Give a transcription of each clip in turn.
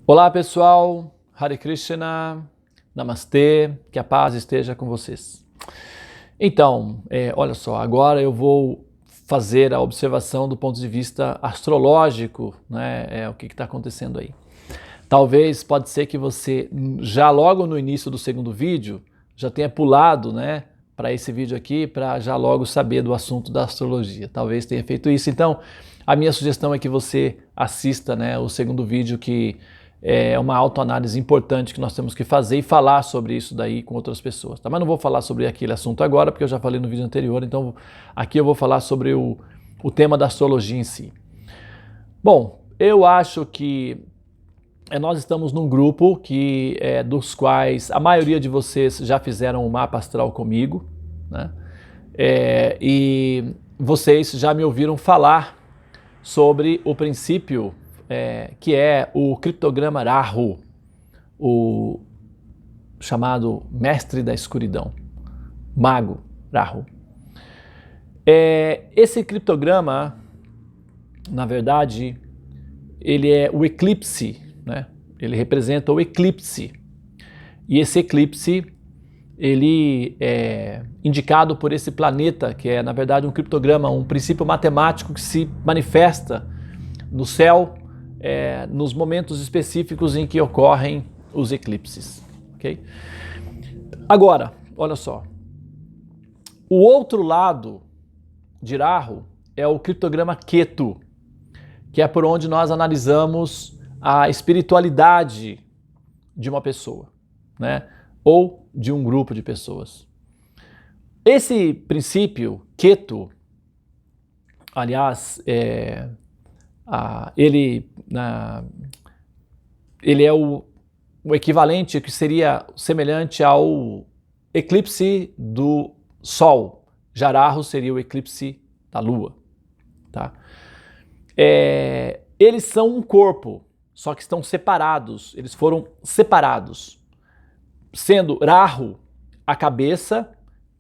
Olá pessoal, Hare Krishna, Namastê, que a paz esteja com vocês. Então, olha só, agora eu vou fazer a observação do ponto de vista astrológico, né, o que está acontecendo aí. Talvez, pode ser que você já logo no início do segundo vídeo, já tenha pulado, né, para esse vídeo aqui, para já logo saber do assunto da astrologia. Talvez tenha feito isso. Então, a minha sugestão é que você assista, né, o segundo vídeo, que é uma autoanálise importante que nós temos que fazer e falar sobre isso daí com outras pessoas. Tá? Mas não vou falar sobre aquele assunto agora, porque eu já falei no vídeo anterior, então aqui eu vou falar sobre o tema da astrologia em si. Bom, eu acho que nós estamos num grupo dos quais a maioria de vocês já fizeram um mapa astral comigo, né? E vocês já me ouviram falar sobre o princípio que é o criptograma Rahu, o chamado mestre da escuridão, mago Rahu. Esse criptograma, na verdade, ele é o eclipse, né? Ele representa o eclipse. E esse eclipse, ele é indicado por esse planeta, que é, na verdade, um criptograma, um princípio matemático que se manifesta no céu, nos momentos específicos em que ocorrem os eclipses. Okay? Agora, olha só. O outro lado de Rahu é o criptograma Ketu, que é por onde nós analisamos a espiritualidade de uma pessoa, né? Ou de um grupo de pessoas. Esse princípio Ketu, aliás, ele é o equivalente, que seria semelhante ao eclipse do Sol. Já Rahu seria o eclipse da Lua. Tá? Eles são um corpo, só que estão separados. Eles foram separados, sendo Rahu a cabeça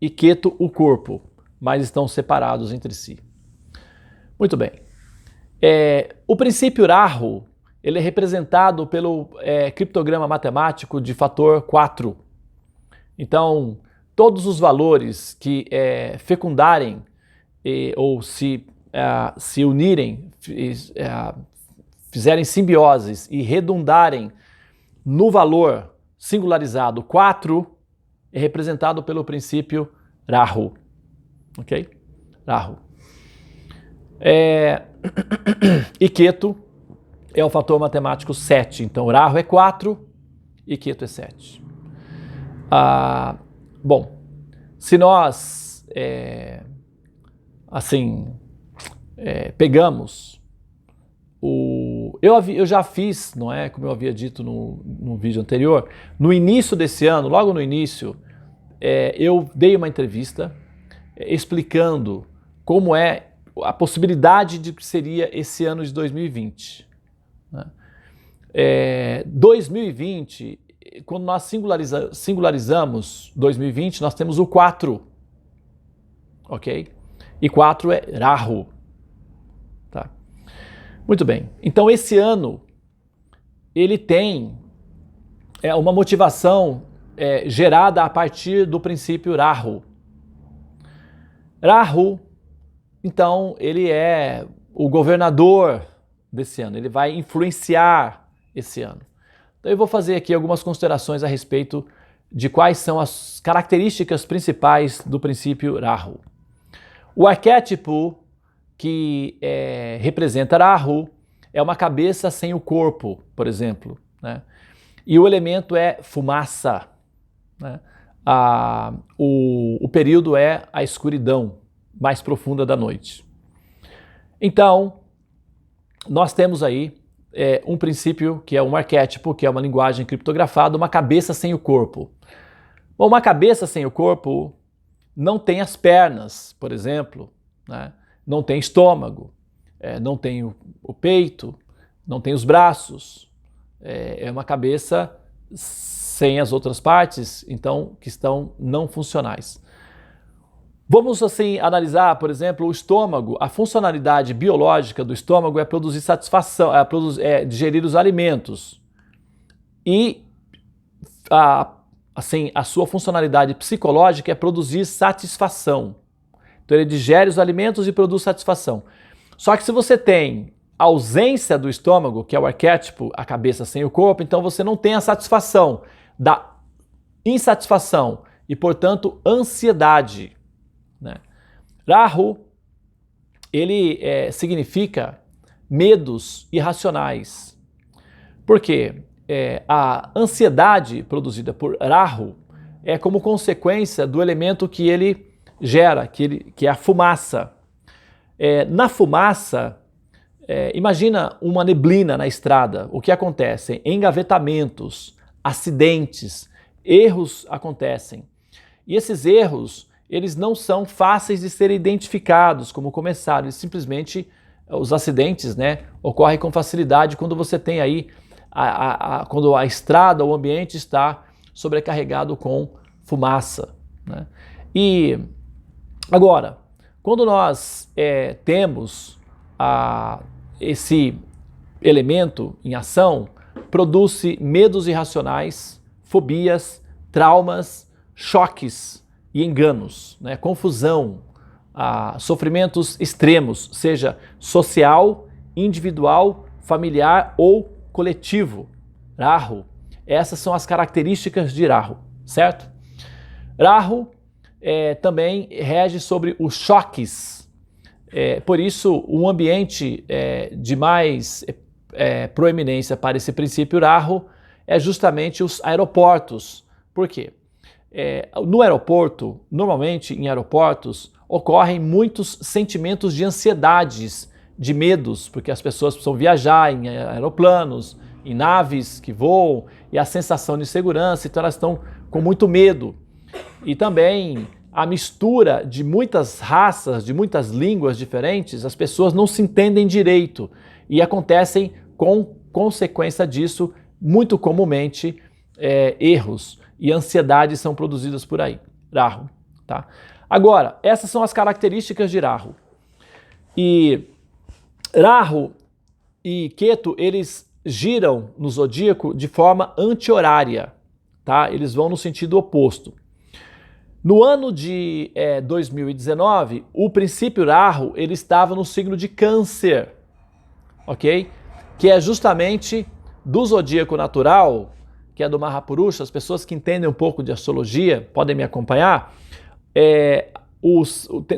e Ketu o corpo, mas estão separados entre si. Muito bem. O princípio Rahu, ele é representado pelo criptograma matemático de fator 4. Então, todos os valores que fecundarem ou se unirem, fizerem simbioses e redundarem no valor singularizado 4, é representado pelo princípio Rahu. Ok? Rahu. E Ketu é o fator matemático 7. Então, Rahu é 4 e Ketu é 7. Bom, se nós pegamos eu já fiz, não é? Como eu havia dito no vídeo anterior, no início desse ano, logo no início, eu dei uma entrevista explicando como é a possibilidade de que seria esse ano de 2020. Né? 2020, quando nós singularizamos 2020, nós temos o 4, ok? E 4 é Rahu. Tá? Muito bem. Então esse ano, ele tem uma motivação gerada a partir do princípio Rahu. Rahu, então, ele é o governador desse ano, ele vai influenciar esse ano. Então eu vou fazer aqui algumas considerações a respeito de quais são as características principais do princípio Rahu. O arquétipo que representa Rahu é uma cabeça sem o corpo, por exemplo, né? E o elemento é fumaça, né? O período é a escuridão mais profunda da noite. Então, nós temos aí um princípio que é um arquétipo, que é uma linguagem criptografada, uma cabeça sem o corpo. Bom, uma cabeça sem o corpo não tem as pernas, por exemplo, né? Não tem estômago, não tem o peito, não tem os braços. É uma cabeça sem as outras partes, então, que estão não funcionais. Vamos assim analisar, por exemplo, o estômago. A funcionalidade biológica do estômago é produzir satisfação, digerir os alimentos. e assim, a sua funcionalidade psicológica é produzir satisfação. Então ele digere os alimentos e produz satisfação. Só que se você tem ausência do estômago, que é o arquétipo, a cabeça sem o corpo, então você não tem a satisfação da insatisfação e, portanto, ansiedade, né? Rahu, ele significa medos irracionais. Por quê? A ansiedade produzida por Rahu é como consequência do elemento que ele gera, que é a fumaça. Na fumaça, imagina uma neblina na estrada. O que acontece? Engavetamentos, acidentes, erros acontecem. E esses erros, eles não são fáceis de serem identificados como começaram. Eles simplesmente, os acidentes, né, ocorrem com facilidade quando você tem aí, quando a estrada, o ambiente está sobrecarregado com fumaça, né? E agora, quando nós temos esse elemento em ação, produz-se medos irracionais, fobias, traumas, choques e enganos, né? Confusão, sofrimentos extremos, seja social, individual, familiar ou coletivo. Rahu. Essas são as características de Rahu, certo? Rahu também rege sobre os choques. Por isso, um ambiente de mais proeminência para esse princípio Rahu é justamente os aeroportos. Por quê? No aeroporto, normalmente em aeroportos, ocorrem muitos sentimentos de ansiedades, de medos, porque as pessoas precisam viajar em aeroplanos, em naves que voam, e a sensação de segurança, então elas estão com muito medo. E também a mistura de muitas raças, de muitas línguas diferentes, as pessoas não se entendem direito e acontecem com consequência disso, muito comumente, erros e ansiedades são produzidas por aí. Rahu, tá? Agora, essas são as características de Rahu. E Rahu e Ketu, eles giram no zodíaco de forma anti-horária, tá? Eles vão no sentido oposto. No ano de 2019, o princípio Rahu, ele estava no signo de Câncer, ok? Que é justamente do zodíaco natural, que é do Mahapurusha. As pessoas que entendem um pouco de astrologia podem me acompanhar.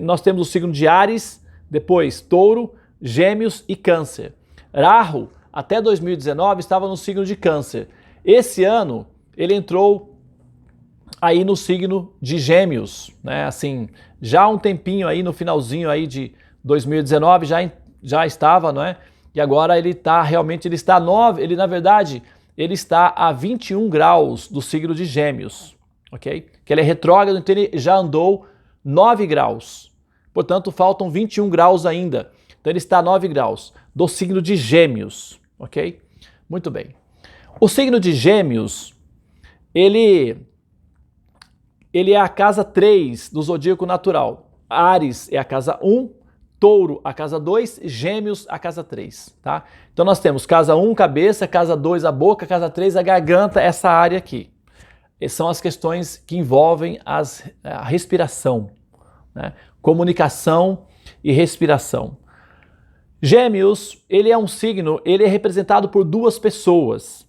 Nós temos o signo de Áries, depois Touro, Gêmeos e Câncer. Rahu, até 2019, estava no signo de Câncer. Esse ano, ele entrou aí no signo de Gêmeos, né? Assim, já há um tempinho aí, no finalzinho aí de 2019, já estava, não é? E agora ele está realmente, na verdade, ele está a 21 graus do signo de Gêmeos, ok? Que ele é retrógrado, então ele já andou 9 graus. Portanto, faltam 21 graus ainda. Então ele está a 9 graus do signo de Gêmeos, ok? Muito bem. O signo de Gêmeos, ele é a casa 3 do zodíaco natural. Áries é a casa 1, Touro a casa 2, Gêmeos a casa 3, tá? Então nós temos casa 1, cabeça, casa 2, a boca, casa 3, a garganta, essa área aqui. Essas são as questões que envolvem a respiração, né? Comunicação e respiração. Gêmeos, ele é um signo, ele é representado por duas pessoas,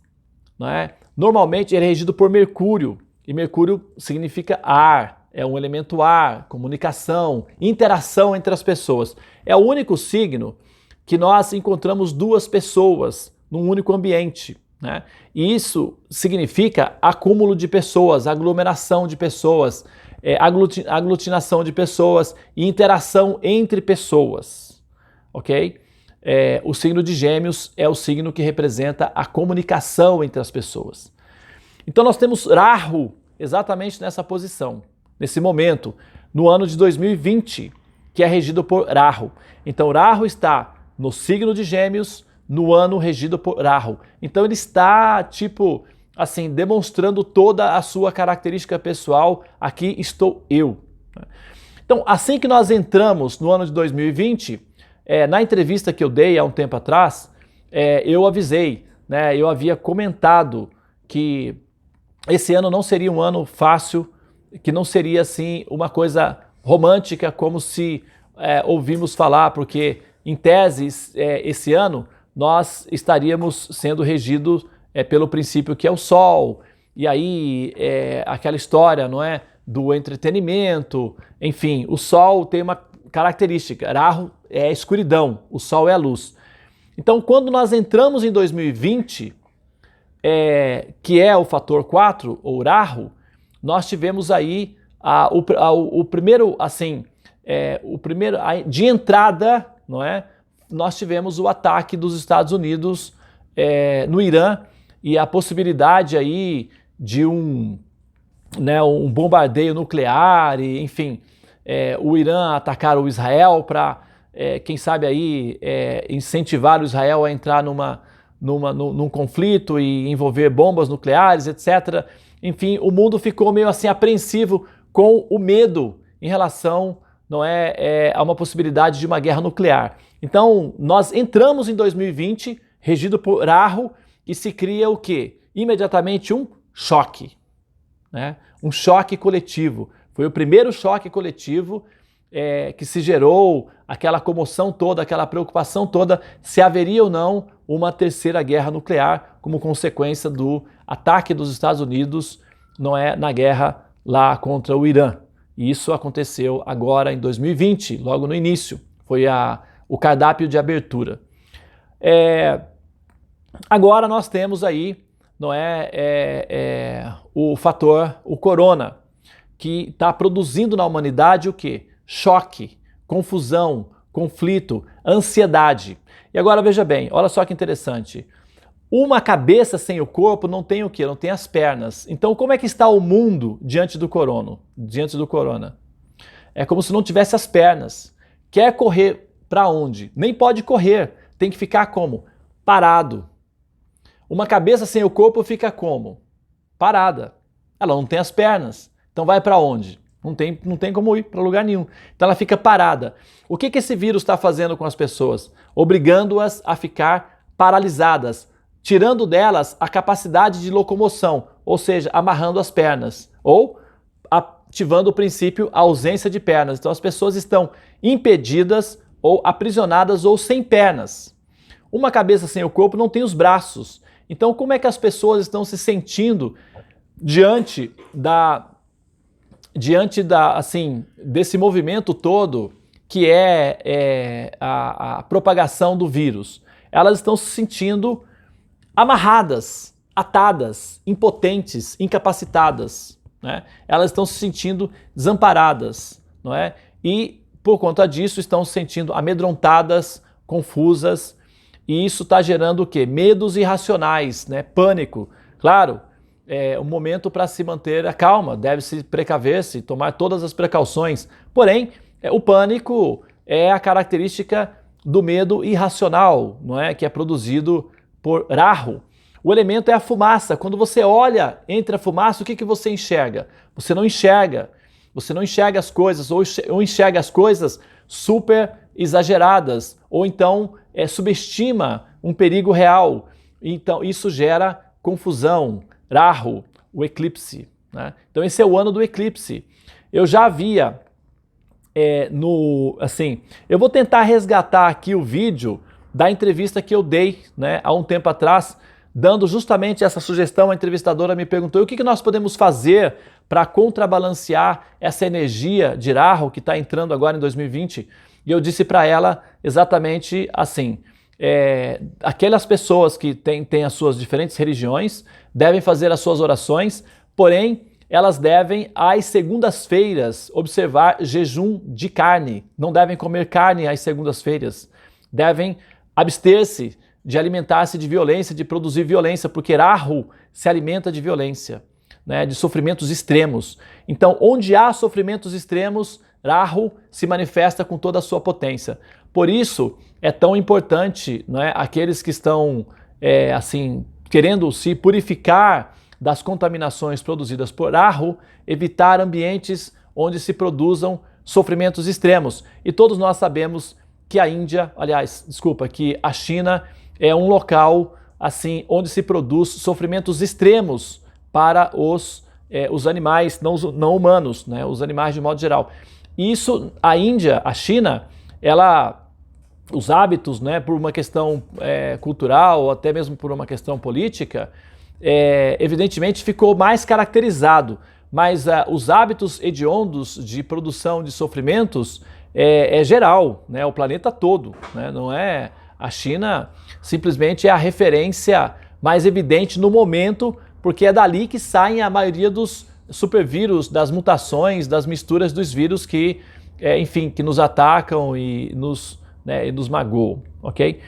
né? Normalmente ele é regido por Mercúrio, e Mercúrio significa ar, é um elemento ar, comunicação, interação entre as pessoas. É o único signo que nós encontramos duas pessoas num único ambiente, né? E isso significa acúmulo de pessoas, aglomeração de pessoas, aglutinação de pessoas e interação entre pessoas, ok? O signo de Gêmeos é o signo que representa a comunicação entre as pessoas. Então nós temos Rahu exatamente nessa posição, nesse momento, no ano de 2020, que é regido por Rahu. Então Rahu está no signo de Gêmeos, no ano regido por Rahu. Então ele está, tipo, assim, demonstrando toda a sua característica pessoal. Aqui estou eu. Então, assim que nós entramos no ano de 2020, na entrevista que eu dei há um tempo atrás, eu avisei, né, eu havia comentado que esse ano não seria um ano fácil, que não seria assim uma coisa romântica como se ouvimos falar, porque em tese esse ano nós estaríamos sendo regidos pelo princípio que é o Sol, e aí aquela história, não é, do entretenimento, enfim, o Sol tem uma característica, Rahu é a escuridão, o Sol é a luz. Então quando nós entramos em 2020, que é o fator 4, ou Rahu, nós tivemos aí o primeiro, assim, de entrada, não é? Nós tivemos o ataque dos Estados Unidos no Irã e a possibilidade aí de um bombardeio nuclear, e, enfim, o Irã atacar o Israel para, quem sabe aí, incentivar o Israel a entrar num conflito e envolver bombas nucleares, etc. Enfim, o mundo ficou meio assim apreensivo com o medo em relação, não a uma possibilidade de uma guerra nuclear. Então, nós entramos em 2020 regido por Rahu e se cria o quê? Imediatamente um choque, né? Um choque coletivo. Foi o primeiro choque coletivo que se gerou aquela comoção toda, aquela preocupação toda, se haveria ou não uma terceira guerra nuclear como consequência do ataque dos Estados Unidos, na guerra lá contra o Irã. E isso aconteceu agora em 2020, logo no início. Foi o cardápio de abertura. Agora nós temos aí, o fator, o corona, que está produzindo na humanidade o quê? Choque, confusão, conflito, ansiedade. E agora veja bem, olha só que interessante. Uma cabeça sem o corpo não tem o quê? Não tem as pernas. Então como é que está o mundo diante do corona? É como se não tivesse as pernas. Quer correr para onde? Nem pode correr. Tem que ficar como? Parado. Uma cabeça sem o corpo fica como? Parada. Ela não tem as pernas. Então vai para onde? Não tem como ir para lugar nenhum. Então ela fica parada. O que esse vírus está fazendo com as pessoas? Obrigando-as a ficar paralisadas, tirando delas a capacidade de locomoção, ou seja, amarrando as pernas, ou ativando o princípio ausência de pernas. Então as pessoas estão impedidas, ou aprisionadas, ou sem pernas. Uma cabeça sem o corpo não tem os braços. Então como é que as pessoas estão se sentindo diante desse movimento todo que é a propagação do vírus? Elas estão se sentindo amarradas, atadas, impotentes, incapacitadas, né? Elas estão se sentindo desamparadas, não é? E por conta disso estão se sentindo amedrontadas, confusas, e isso está gerando o quê? Medos irracionais, né? Pânico. Claro, um momento para se manter a calma, deve-se precaver-se, tomar todas as precauções. Porém, o pânico é a característica do medo irracional, não é? Que é produzido por Rahu. O elemento é a fumaça. Quando você olha entre a fumaça, o que você enxerga? Você não enxerga as coisas, ou enxerga as coisas super exageradas, ou então subestima um perigo real. Então isso gera confusão. Rahu, o eclipse, né? Então esse é o ano do eclipse. Eu já havia eu vou tentar resgatar aqui o vídeo da entrevista que eu dei, né, há um tempo atrás, dando justamente essa sugestão. A entrevistadora me perguntou: o que nós podemos fazer para contrabalancear essa energia de Rahu que está entrando agora em 2020? E eu disse para ela exatamente assim: aquelas pessoas que têm as suas diferentes religiões devem fazer as suas orações, porém elas devem, às segundas-feiras, observar jejum de carne. Não devem comer carne às segundas-feiras. Devem abster-se de alimentar-se de violência, de produzir violência, porque Rahu se alimenta de violência, né, de sofrimentos extremos. Então, onde há sofrimentos extremos, Rahu se manifesta com toda a sua potência. Por isso, é tão importante, né, aqueles que estão querendo se purificar das contaminações produzidas por Rahu, evitar ambientes onde se produzam sofrimentos extremos. E todos nós sabemos que que a China é um local assim, onde se produz sofrimentos extremos para os animais não humanos, né, os animais de modo geral. Isso, a Índia, a China, os hábitos, né, por uma questão cultural ou até mesmo por uma questão política, evidentemente ficou mais caracterizado, mas os hábitos hediondos de produção de sofrimentos é geral, né, o planeta todo, né, não é a China, simplesmente é a referência mais evidente no momento, porque é dali que saem a maioria dos supervírus, das mutações, das misturas dos vírus que, enfim, que nos atacam e nos magoam, ok?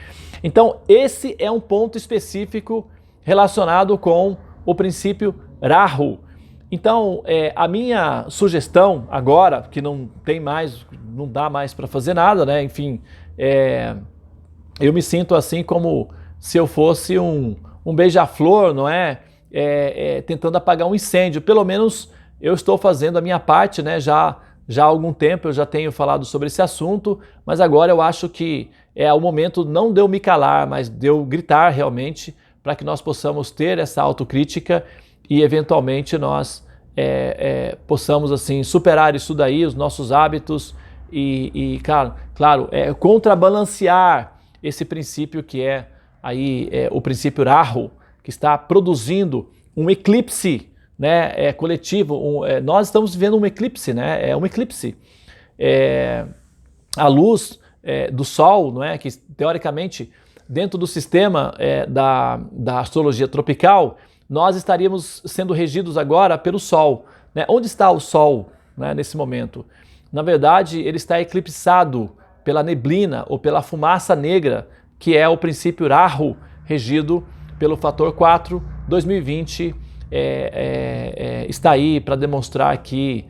Então, esse é um ponto específico relacionado com o princípio Rahu. Então, a minha sugestão agora, que não dá mais para fazer nada, né? Enfim, eu me sinto assim como se eu fosse um beija-flor, não é? Tentando apagar um incêndio. Pelo menos eu estou fazendo a minha parte, né? Já há algum tempo eu já tenho falado sobre esse assunto, mas agora eu acho que é o momento não de eu me calar, mas de eu gritar realmente, para que nós possamos ter essa autocrítica e eventualmente nós possamos assim superar isso daí, os nossos hábitos e claro, contrabalancear esse princípio que é aí o princípio Rahu, que está produzindo um eclipse, né, coletivo. Nós estamos vivendo um eclipse, né? É um eclipse. A luz do Sol, não é, que teoricamente dentro do sistema da astrologia tropical, nós estaríamos sendo regidos agora pelo Sol, né? Onde está o Sol, né, nesse momento? Na verdade, ele está eclipsado pela neblina ou pela fumaça negra, que é o princípio Rahu, regido pelo fator 4. 2020 está aí para demonstrar que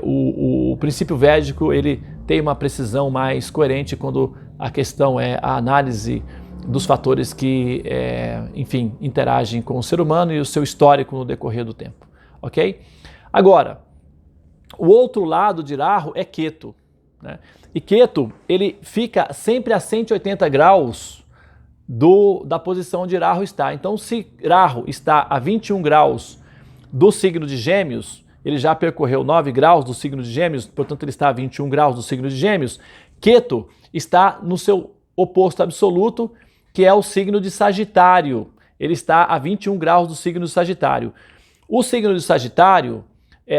o princípio védico ele tem uma precisão mais coerente quando a questão é a análise dos fatores que, enfim, interagem com o ser humano e o seu histórico no decorrer do tempo, ok? Agora, o outro lado de Rahu é Ketu, né? E Ketu, ele fica sempre a 180 graus da posição onde Rahu está. Então, se Rahu está a 21 graus do signo de Gêmeos, ele já percorreu 9 graus do signo de Gêmeos, portanto ele está a 21 graus do signo de Gêmeos, Ketu está no seu oposto absoluto, que é o signo de Sagitário. Ele está a 21 graus do signo de Sagitário. O signo de Sagitário,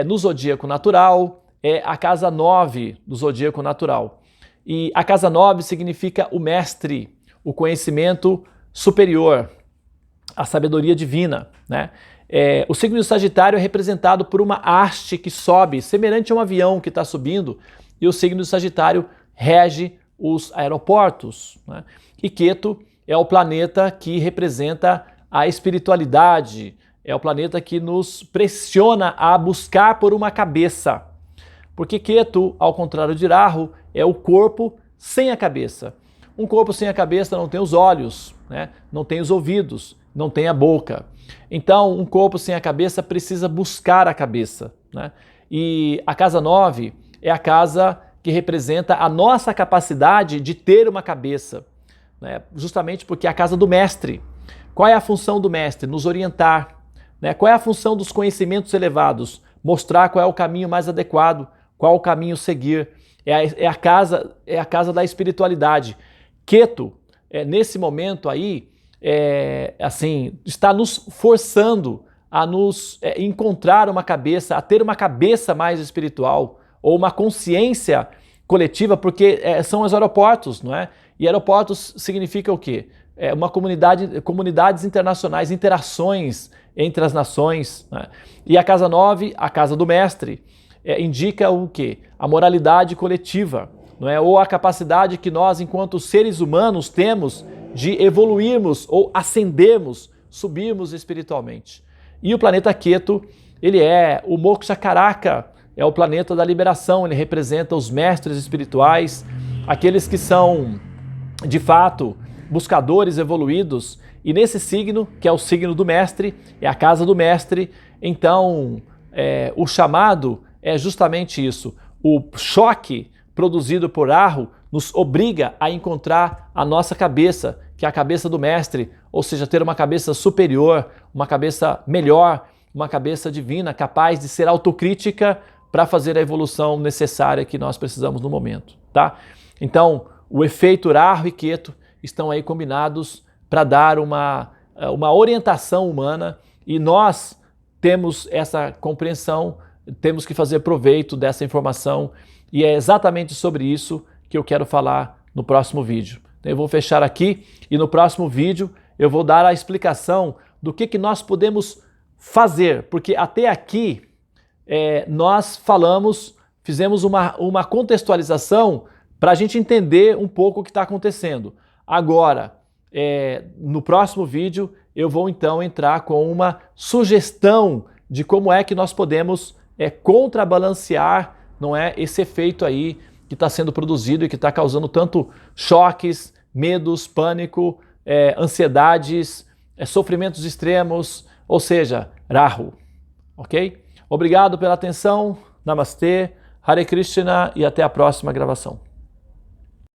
no zodíaco natural, é a casa 9 do zodíaco natural. E a casa 9 significa o mestre, o conhecimento superior, a sabedoria divina, né? O signo de Sagitário é representado por uma haste que sobe, semelhante a um avião que está subindo, e o signo de Sagitário rege os aeroportos, né? E Ketu é o planeta que representa a espiritualidade, é o planeta que nos pressiona a buscar por uma cabeça. Porque Ketu, ao contrário de Rahu, é o corpo sem a cabeça. Um corpo sem a cabeça não tem os olhos, né? Não tem os ouvidos, não tem a boca. Então, um corpo sem a cabeça precisa buscar a cabeça, né? E a casa 9 é a casa que representa a nossa capacidade de ter uma cabeça, né? Justamente porque é a casa do mestre. Qual é a função do mestre? Nos orientar, né? Qual é a função dos conhecimentos elevados? Mostrar qual é o caminho mais adequado, qual o caminho seguir. É a casa da espiritualidade. Ketu, nesse momento aí, assim, está nos forçando a nos encontrar uma cabeça, a ter uma cabeça mais espiritual, ou uma consciência coletiva, porque são os aeroportos, não é? E aeroportos significa o quê? Uma comunidades internacionais, interações entre as nações, né? E a casa 9, a casa do mestre, indica o quê? A moralidade coletiva, não é? Ou a capacidade que nós, enquanto seres humanos, temos de evoluirmos ou ascendermos, subirmos espiritualmente. E o planeta Ketu, ele é o Moksha Karaka, é o planeta da liberação, ele representa os mestres espirituais, aqueles que são, de fato, buscadores evoluídos, e nesse signo, que é o signo do mestre, é a casa do mestre, então o chamado é justamente isso. O choque produzido por Rahu nos obriga a encontrar a nossa cabeça, que é a cabeça do mestre, ou seja, ter uma cabeça superior, uma cabeça melhor, uma cabeça divina, capaz de ser autocrítica para fazer a evolução necessária que nós precisamos no momento, tá? Então, o efeito Rahu e Ketu estão aí combinados para dar uma orientação humana e nós temos essa compreensão, temos que fazer proveito dessa informação e é exatamente sobre isso que eu quero falar no próximo vídeo. Então, eu vou fechar aqui e no próximo vídeo eu vou dar a explicação do que nós podemos fazer, porque até aqui nós fizemos uma contextualização para a gente entender um pouco o que está acontecendo. Agora, no próximo vídeo, eu vou então entrar com uma sugestão de como é que nós podemos contrabalancear, não é, esse efeito aí que está sendo produzido e que está causando tanto choques, medos, pânico, ansiedades, sofrimentos extremos, ou seja, Rahu, ok? Obrigado pela atenção, Namastê, Hare Krishna e até a próxima gravação.